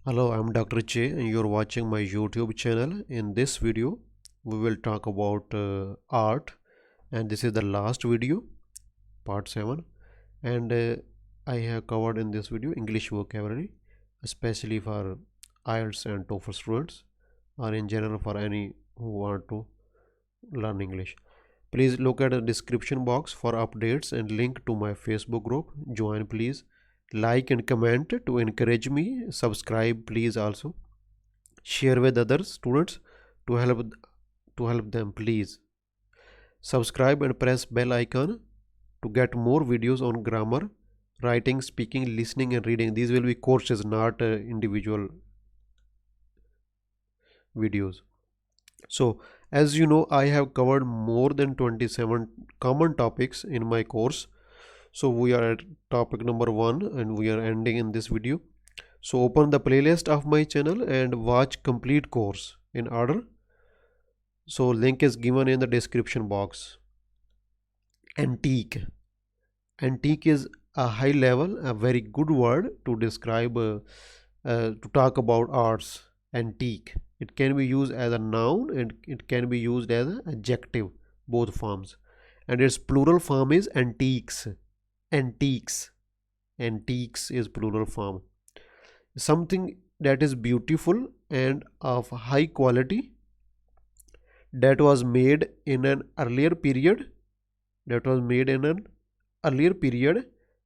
Hello, I'm Dr. Che and you're watching my YouTube channel. In this video, we will talk about art, and this is the last video, part 7. And I have covered in this video English vocabulary, especially for IELTS and TOEFL students, or in general for any who want to learn English. Please look at the description box for updates and link to my Facebook group. Join please. Like and comment to encourage me. Subscribe please also. Share with other students to help them please. Subscribe and press bell icon to get more videos on grammar, writing, speaking, listening and reading. These will be courses, not individual videos. So as you know, I have covered more than 27 common topics in my course. So we are at topic number 1 and we are ending in this video. So open the playlist of my channel and watch complete course in order. So link is given in the description box. Antique. Antique is a high level, a very good word to describe, to talk about arts. Antique. It can be used as a noun and it can be used as an adjective, both forms. And its plural form is antiques. Antiques. Antiques is plural form. Something that is beautiful and of high quality, that was made in an earlier period,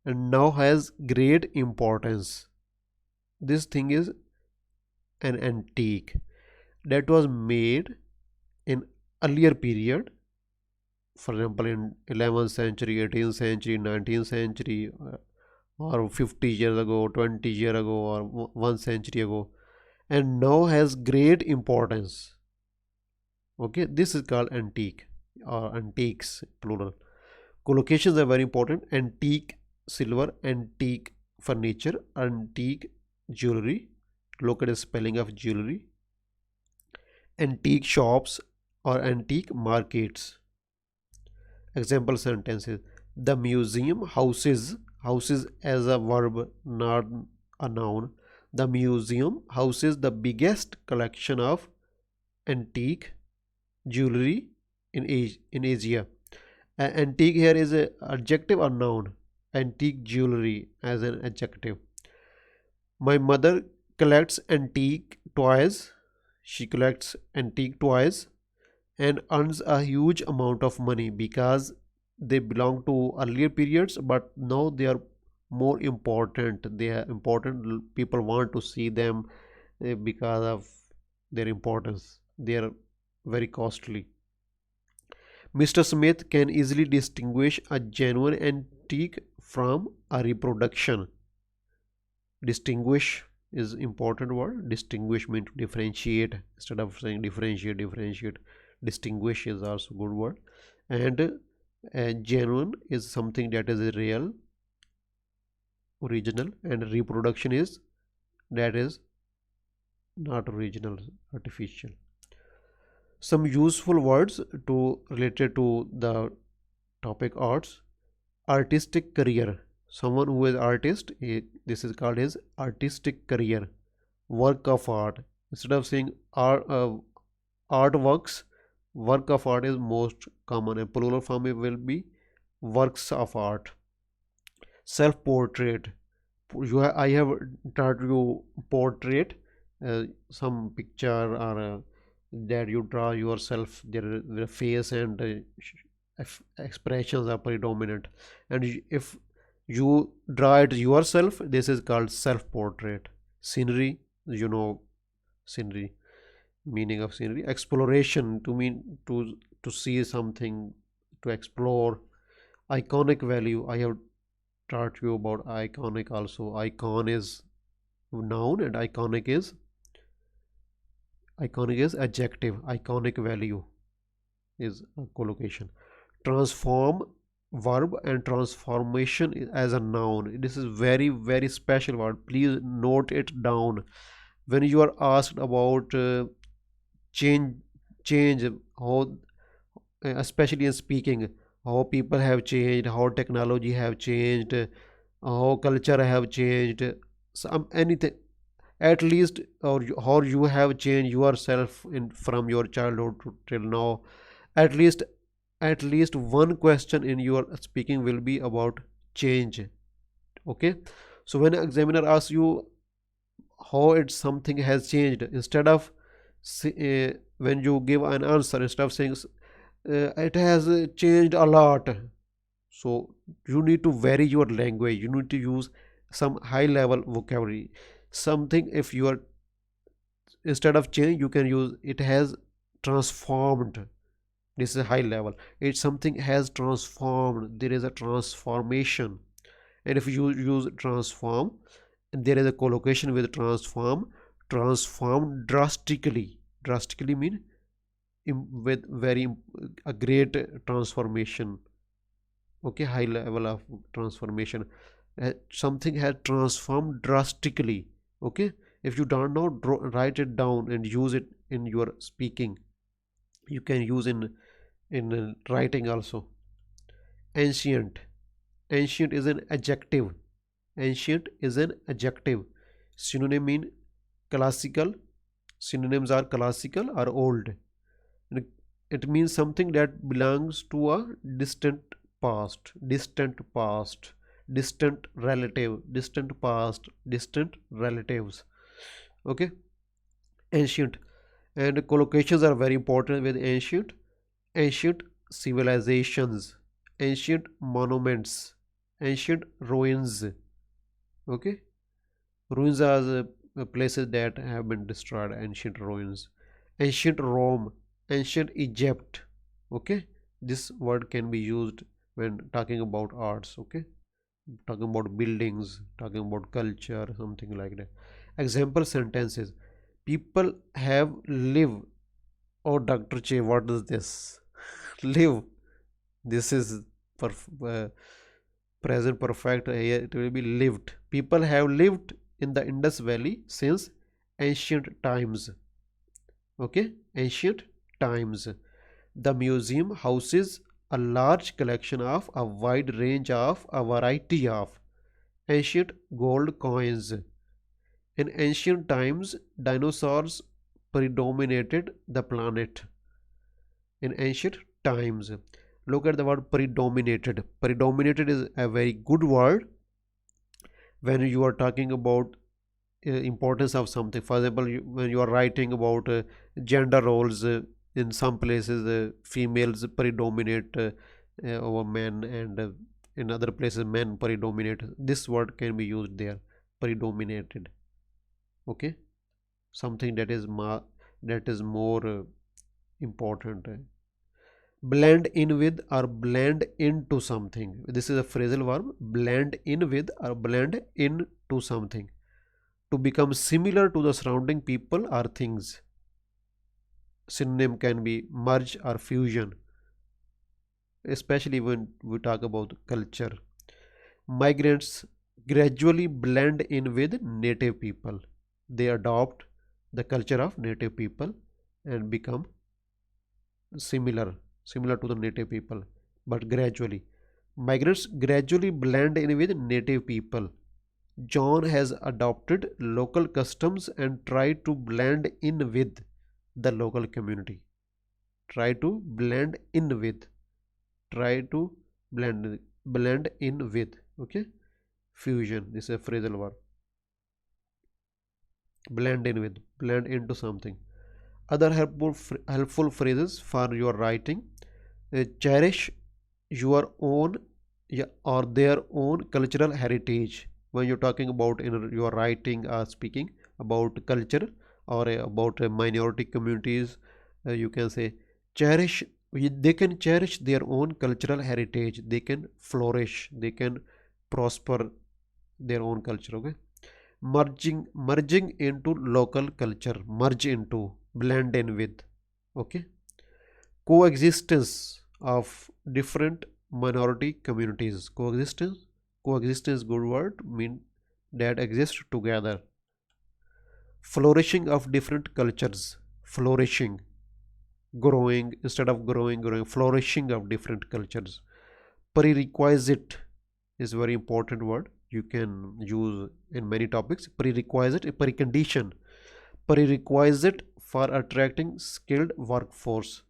and now has great importance. This thing is an antique that was made in earlier period, for example in 11th century, 18th century, 19th century, or 50 years ago, 20 years ago, or 1 century ago, and now has great importance. Okay, this is called antique or antiques plural. Collocations are very important. Antique silver, antique furniture, antique jewelry. Look at the spelling of jewelry. Antique shops or antique markets. Example sentences: the museum houses as a verb, not a noun. The museum houses the biggest collection of antique jewelry in Asia. Antique here is an adjective or noun. Antique jewelry as an adjective. My mother collects antique toys. She collects antique toys and earns a huge amount of money because they belong to earlier periods, but now they are more important. They are important. People want to see them because of their importance. They are very costly. Mr. Smith can easily distinguish a genuine antique from a reproduction. Distinguish is important word. Distinguish means to differentiate. Instead of saying differentiate. Distinguish is also good word. And genuine is something that is real, original, and reproduction is that is not original, artificial. Some useful words to related to the topic arts. Artistic career. Someone who is artist, this is called his artistic career. Work of art. Instead of saying artworks, work of art is most common. A plural form will be works of art. Self-portrait. I have taught you portrait, some picture or that you draw yourself. Their face and expressions are predominant, and if you draw it yourself, this is called self-portrait. Scenery, scenery, meaning of scenery. Exploration, to mean to see something, to explore. Iconic value, I have taught you about iconic also. Icon is noun and iconic is adjective. Iconic value is a collocation. Transform, verb, and transformation as a noun. This is very special word. Please note it down. When you are asked about change, how, especially in speaking, how people have changed, how technology have changed, how culture have changed, some anything, at least, or how you have changed yourself in from your childhood to till now. At least, at least one question in your speaking will be about change. Okay, so when an examiner asks you how it something has changed, instead of when you give an answer, instead of saying it has changed a lot, so you need to vary your language, you need to use some high level vocabulary, something. If you are, instead of change, you can use it has transformed. This is high level. It something has transformed, there is a transformation. And if you use transform, there is a collocation with transform. Transform drastically. Drastically mean with very a great transformation. Okay, high level of transformation. Something has transformed drastically. Okay, if you don't know, write it down and use it in your speaking. You can use in writing also. Ancient. Ancient is an adjective. Ancient is an adjective. Synonym mean classical. Synonyms are classical or old. And it means something that belongs to a distant past, distant past, distant relative, distant past, distant relatives. Okay, ancient. And collocations are very important with ancient. Ancient civilizations, ancient monuments, ancient ruins. Okay, ruins are the places that have been destroyed, ancient ruins. Ancient Rome, ancient Egypt. Okay, this word can be used when talking about arts. Okay, talking about buildings, talking about culture, something like that. Example sentences: people have live. Oh, Dr. Che, what is this? Live. This is uh, present perfect. Here it will be lived. People have lived in the Indus Valley since ancient times. Okay, ancient times. The museum houses a large collection of a wide range of a variety of ancient gold coins. In ancient times, dinosaurs predominated the planet. In ancient times, look at the word predominated. Predominated is a very good word when you are talking about importance of something. For example, when you are writing about gender roles, in some places females predominate over men, and in other places men predominate. This word can be used there, predominated. Okay, something that is more important. Blend in with or blend into something. This is a phrasal verb. Blend in with or blend into something, to become similar to the surrounding people or things. Synonym can be merge or fusion, especially when we talk about culture. Migrants gradually blend in with native people. They adopt the culture of native people and become similar to the native people, but gradually. Migrants gradually blend in with native people. John has adopted local customs and tried to blend in with the local community. Try to blend in with. Try to blend in with. Okay. Fusion. This is a phrasal verb. Blend in with. Blend into something. Other helpful phrases for your writing: cherish your own, yeah, or their own cultural heritage. When you're talking about in your writing or speaking about culture, or about minority communities, you can say cherish. They can cherish their own cultural heritage. They can flourish. They can prosper their own culture. Okay, merging into local culture. Merge into, blend in with. Okay, coexistence of different minority communities. Coexistence, good word, mean that exist together. Flourishing of different cultures. Flourishing, growing, instead of growing. Flourishing of different cultures. Prerequisite is very important word. you can use in many topics. Prerequisite, a precondition, prerequisite for attracting skilled workforce.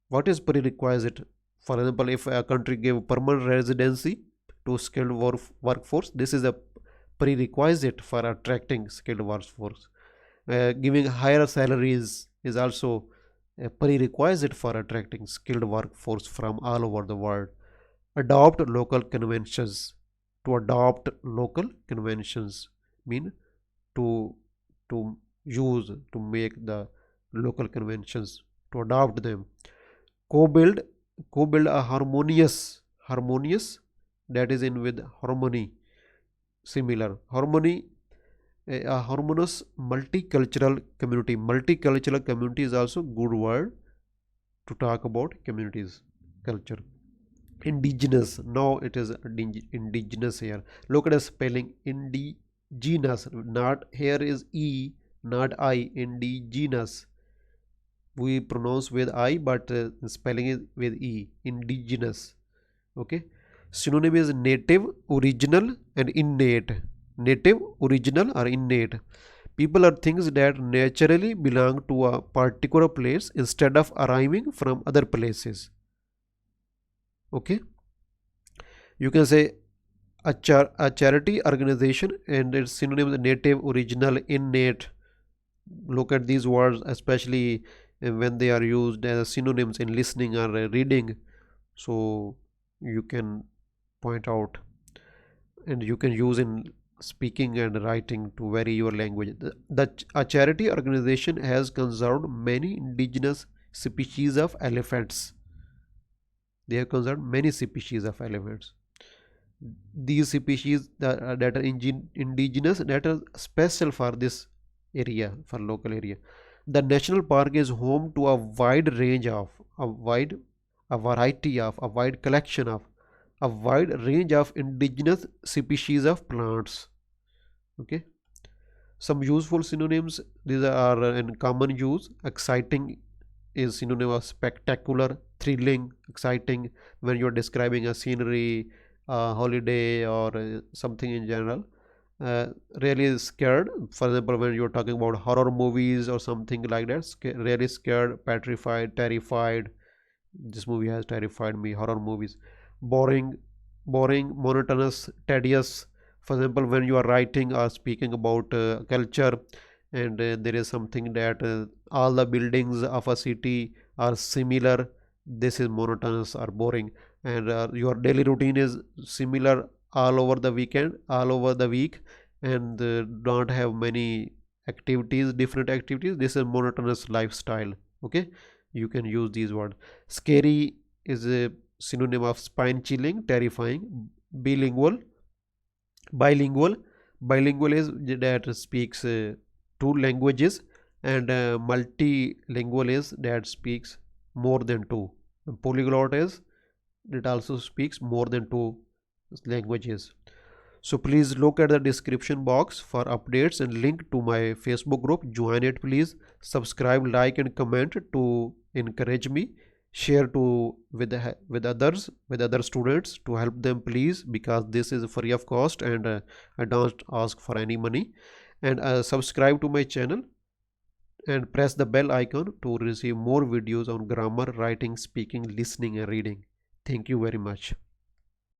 What is prerequisite? For example, if a country give permanent residency to skilled workforce, this is a prerequisite for attracting skilled workforce. Giving higher salaries is also a prerequisite for attracting skilled workforce from all over the world. Adopt local conventions. To adopt local conventions mean to to use, to make the local conventions, to adopt them. Co-build, co-build a harmonious, that is in with harmony, similar harmony, a harmonious multicultural community. Multicultural community is also good word to talk about communities, culture. Indigenous, now it is indigenous here. Look at the spelling, indigenous, not here is e, not I. Indigenous, we pronounce with I, but spelling is with e. Indigenous. Okay. Synonym is native, original, and innate. Native, original, or innate. People are things that naturally belong to a particular place instead of arriving from other places. Okay. You can say a charity organization, and its synonym is native, original, innate. Look at these words, especially when they are used as synonyms in listening or reading, so you can point out, and you can use in speaking and writing to vary your language. A charity organization has conserved many indigenous species of elephants. They have conserved many species of elephants. These species that are indigenous, that are special for this area, for local area. The national park is home to a wide range of, a variety of, a wide collection of, a wide range of indigenous species of plants. Okay. Some useful synonyms, these are in common use. Exciting is synonym of spectacular, thrilling, exciting, when you're describing a scenery, a holiday, or something in general. Really scared, for example, when you're talking about horror movies or something like that. Really scared, petrified, terrified. This movie has terrified me. Horror movies. Boring, monotonous, tedious. For example, when you are writing or speaking about culture, and there is something that all the buildings of a city are similar, this is monotonous or boring. And your daily routine is similar all over the weekend, all over the week, and don't have many activities, different activities. This is monotonous lifestyle. Okay. You can use these words. Scary is a synonym of spine chilling, terrifying. Bilingual, bilingual, bilingual is that speaks two languages, and multilingual is that speaks more than two. Polyglot is it also speaks more than two languages. So please look at the description box for updates and link to my Facebook group. Join it please. Subscribe, like, and comment to encourage me. Share to with others, with other students, to help them please, because this is free of cost, and I don't ask for any money. And subscribe to my channel and press the bell icon to receive more videos on grammar, writing, speaking, listening, and reading. Thank you very much.